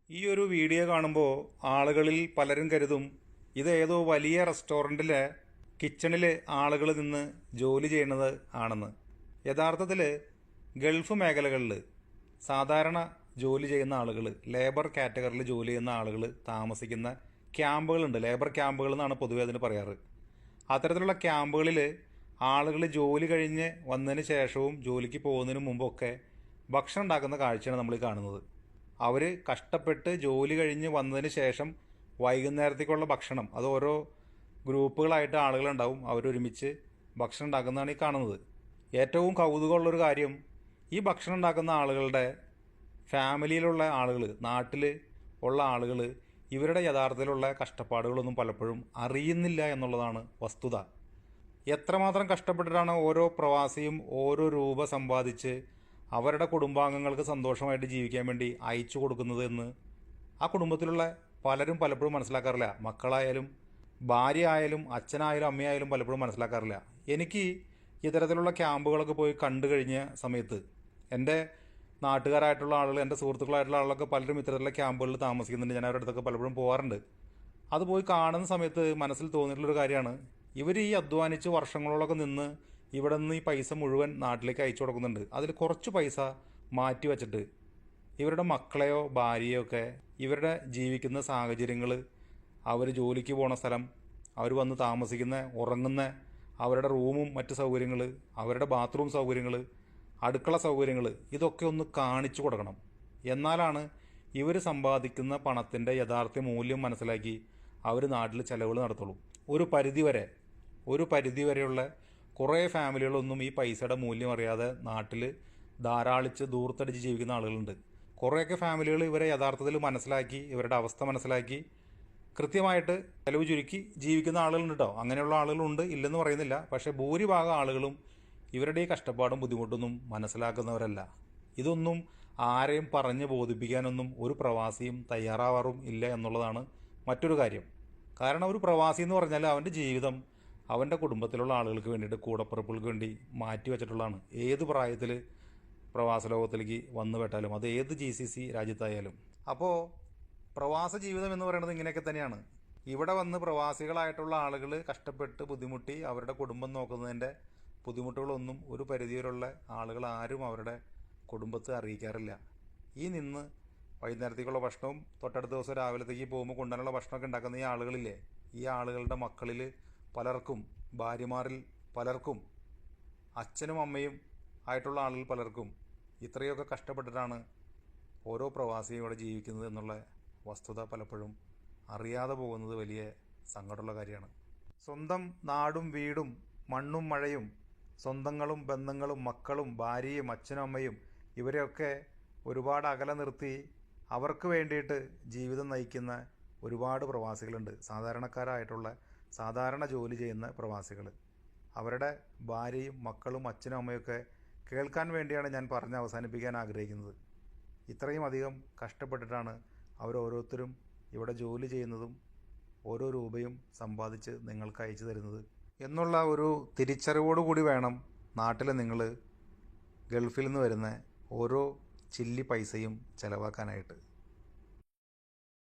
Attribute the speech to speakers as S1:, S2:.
S1: ഈ ഒരു വീഡിയോ കാണുമ്പോൾ ആളുകളിൽ പലരും കരുതും ഇത് ഏതോ വലിയ റെസ്റ്റോറൻറ്റിലെ കിച്ചണിൽ ആളുകൾ നിന്ന് ജോലി ചെയ്യുന്നത് ആണെന്ന്. യഥാർത്ഥത്തിൽ ഗൾഫ് മേഖലകളിൽ സാധാരണ ജോലി ചെയ്യുന്ന ആളുകൾ, ലേബർ കാറ്റഗറിയിൽ ജോലി ചെയ്യുന്ന ആളുകൾ താമസിക്കുന്ന ക്യാമ്പുകളുണ്ട്. ലേബർ ക്യാമ്പുകൾ എന്നാണ് പൊതുവെ അതിന് പറയാറ്. അത്തരത്തിലുള്ള ക്യാമ്പുകളിൽ ആളുകൾ ജോലി കഴിഞ്ഞ് വന്നതിന് ശേഷവും ജോലിക്ക് പോകുന്നതിന് മുമ്പൊക്കെ ഭക്ഷണം ഉണ്ടാക്കുന്ന കാഴ്ചയാണ് നമ്മൾ കാണുന്നത്. അവർ കഷ്ടപ്പെട്ട് ജോലി കഴിഞ്ഞ് വന്നതിന് ശേഷം വൈകുന്നേരത്തേക്കുള്ള ഭക്ഷണം, അത് ഓരോ ഗ്രൂപ്പുകളായിട്ട് ആളുകളുണ്ടാവും, അവരൊരുമിച്ച് ഭക്ഷണം ഉണ്ടാക്കുന്നതാണ് ഈ കാണുന്നത്. ഏറ്റവും കൗതുകമുള്ളൊരു കാര്യം, ഈ ഭക്ഷണം ഉണ്ടാക്കുന്ന ആളുകളുടെ ഫാമിലിയിലുള്ള ആളുകൾ, നാട്ടിൽ ഉള്ള ആളുകൾ ഇവരുടെ യഥാർത്ഥത്തിലുള്ള കഷ്ടപ്പാടുകളൊന്നും പലപ്പോഴും അറിയുന്നില്ല എന്നുള്ളതാണ് വസ്തുത. എത്രമാത്രം കഷ്ടപ്പെട്ടിട്ടാണ് ഓരോ പ്രവാസിയും ഓരോ രൂപ സമ്പാദിച്ച് അവരുടെ കുടുംബാംഗങ്ങൾക്ക് സന്തോഷമായിട്ട് ജീവിക്കാൻ വേണ്ടി അയച്ചു കൊടുക്കുന്നത് എന്ന് ആ കുടുംബത്തിലുള്ള പലരും പലപ്പോഴും മനസ്സിലാക്കാറില്ല. മക്കളായാലും ഭാര്യ ആയാലും അച്ഛനായാലും അമ്മയായാലും പലപ്പോഴും മനസ്സിലാക്കാറില്ല. എനിക്ക് ഇത്തരത്തിലുള്ള ക്യാമ്പുകളൊക്കെ പോയി കണ്ടു കഴിഞ്ഞ സമയത്ത് എൻ്റെ നാട്ടുകാരായിട്ടുള്ള ആളുകൾ, എൻ്റെ സുഹൃത്തുക്കളായിട്ടുള്ള ആളുകളൊക്കെ പലരും ഇത്തരത്തിലുള്ള ക്യാമ്പുകളിൽ താമസിക്കുന്നുണ്ട്. ഞാൻ അവരുടെ അടുത്തൊക്കെ പലപ്പോഴും പോകാറുണ്ട്. അത് പോയി കാണുന്ന സമയത്ത് മനസ്സിൽ തോന്നിയിട്ടുള്ളൊരു കാര്യമാണ്, ഇവർ ഈ അധ്വാനിച്ച് വർഷങ്ങളോളൊക്കെ നിന്ന് ഇവിടെ നിന്ന് ഈ പൈസ മുഴുവൻ നാട്ടിലേക്ക് അയച്ചു കൊടുക്കുന്നുണ്ട്. അതിൽ കുറച്ച് പൈസ മാറ്റി വച്ചിട്ട് ഇവരുടെ മക്കളെയോ ഭാര്യയോ ഒക്കെ ഇവരുടെ ജീവിക്കുന്ന സാഹചര്യങ്ങൾ, അവർ ജോലിക്ക് പോണ സ്ഥലം, അവർ വന്ന് താമസിക്കുന്ന ഉറങ്ങുന്ന അവരുടെ റൂമും മറ്റ് സൗകര്യങ്ങൾ, അവരുടെ ബാത്റൂം സൗകര്യങ്ങൾ, അടുക്കള സൗകര്യങ്ങൾ, ഇതൊക്കെ ഒന്ന് കാണിച്ചു കൊടുക്കണം. എന്നാലാണ് ഇവർ സമ്പാദിക്കുന്ന പണത്തിൻ്റെ യഥാർത്ഥ മൂല്യം മനസ്സിലാക്കി അവർ നാട്ടിൽ ചിലവുകൾ നടത്തുള്ളൂ. ഒരു പരിധി വരെയുള്ള കുറേ ഫാമിലികളൊന്നും ഈ പൈസയുടെ മൂല്യം അറിയാതെ നാട്ടിൽ ധാരാളിച്ച് ദൂർത്തടിച്ച് ജീവിക്കുന്ന ആളുകളുണ്ട്. കുറേയൊക്കെ ഫാമിലികൾ ഇവരെ യഥാർത്ഥത്തിൽ മനസ്സിലാക്കി, ഇവരുടെ അവസ്ഥ മനസ്സിലാക്കി കൃത്യമായിട്ട് ചെലവ് ചുരുക്കി ജീവിക്കുന്ന ആളുകളുണ്ട് കേട്ടോ. അങ്ങനെയുള്ള ആളുകളുണ്ട്, ഇല്ലെന്ന് പറയുന്നില്ല. പക്ഷേ ഭൂരിഭാഗം ആളുകളും ഇവരുടെ ഈ കഷ്ടപ്പാടും ബുദ്ധിമുട്ടൊന്നും മനസ്സിലാക്കുന്നവരല്ല. ഇതൊന്നും ആരെയും പറഞ്ഞ് ബോധിപ്പിക്കാനൊന്നും ഒരു പ്രവാസിയും തയ്യാറാവാറും ഇല്ല എന്നുള്ളതാണ് മറ്റൊരു കാര്യം. കാരണം ഒരു പ്രവാസി എന്ന് പറഞ്ഞാൽ അവൻ്റെ ജീവിതം അവൻ്റെ കുടുംബത്തിലുള്ള ആളുകൾക്ക് വേണ്ടിയിട്ട്, കൂടപ്പിറപ്പുകൾക്ക് വേണ്ടി മാറ്റി വെച്ചിട്ടുള്ളതാണ്. ഏത് പ്രായത്തിൽ പ്രവാസ ലോകത്തിലേക്ക് വന്നു പെട്ടാലും, അത് ഏത് GCC രാജ്യത്തായാലും. അപ്പോൾ പ്രവാസ ജീവിതം എന്ന് പറയുന്നത് ഇങ്ങനെയൊക്കെ തന്നെയാണ്. ഇവിടെ വന്ന് പ്രവാസികളായിട്ടുള്ള ആളുകൾ കഷ്ടപ്പെട്ട് ബുദ്ധിമുട്ടി അവരുടെ കുടുംബം നോക്കുന്നതിൻ്റെ ബുദ്ധിമുട്ടുകളൊന്നും ഒരു പരിധിവരെയുള്ള ആളുകൾ ആരും അവരുടെ കുടുംബത്തെ അറിയിക്കാറില്ല. ഈ നിന്ന് വൈകുന്നേരത്തേക്കുള്ള ഭക്ഷണവും തൊട്ടടുത്ത ദിവസം രാവിലത്തേക്ക് പോകുമ്പോൾ കൊണ്ടുവരാനുള്ള ഭക്ഷണമൊക്കെ ഉണ്ടാക്കുന്ന ഈ ആളുകളില്ലേ, ഈ ആളുകളുടെ മക്കളിൽ പലർക്കും, ഭാര്യമാരിൽ പലർക്കും, അച്ഛനും അമ്മയും ആയിട്ടുള്ള ആളുകൾ പലർക്കും ഇത്രയൊക്കെ കഷ്ടപ്പെട്ടിട്ടാണ് ഓരോ പ്രവാസിയും ഇവിടെ ജീവിക്കുന്നത് എന്നുള്ള വസ്തുത പലപ്പോഴും അറിയാതെ പോകുന്നത് വലിയ സങ്കടമുള്ള കാര്യമാണ്. സ്വന്തം നാടും വീടും മണ്ണും മഴയും സ്വന്തങ്ങളും ബന്ധങ്ങളും മക്കളും ഭാര്യയും അച്ഛനും അമ്മയും ഇവരെയൊക്കെ ഒരുപാട് അകലെ നിർത്തി അവർക്ക് വേണ്ടിയിട്ട് ജീവിതം നയിക്കുന്ന ഒരുപാട് പ്രവാസികളുണ്ട്. സാധാരണക്കാരായിട്ടുള്ള സാധാരണ ജോലി ചെയ്യുന്ന പ്രവാസികൾ. അവരുടെ ഭാര്യയും മക്കളും അച്ഛനും അമ്മയൊക്കെ കേൾക്കാൻ വേണ്ടിയാണ് ഞാൻ പറഞ്ഞ് അവസാനിപ്പിക്കാൻ ആഗ്രഹിക്കുന്നത്. ഇത്രയും അധികം കഷ്ടപ്പെട്ടിട്ടാണ് അവരോരോരുത്തരും ഇവിടെ ജോലി ചെയ്യുന്നതും ഓരോ രൂപയും സമ്പാദിച്ച് നിങ്ങൾക്ക് അയച്ചു തരുന്നത് എന്നുള്ള ഒരു തിരിച്ചറിവോടുകൂടി വേണം നാട്ടിൽ നിങ്ങൾ ഗൾഫിൽ നിന്ന് വരുന്ന ഓരോ ചില്ലി പൈസയും ചിലവാക്കാനായിട്ട്.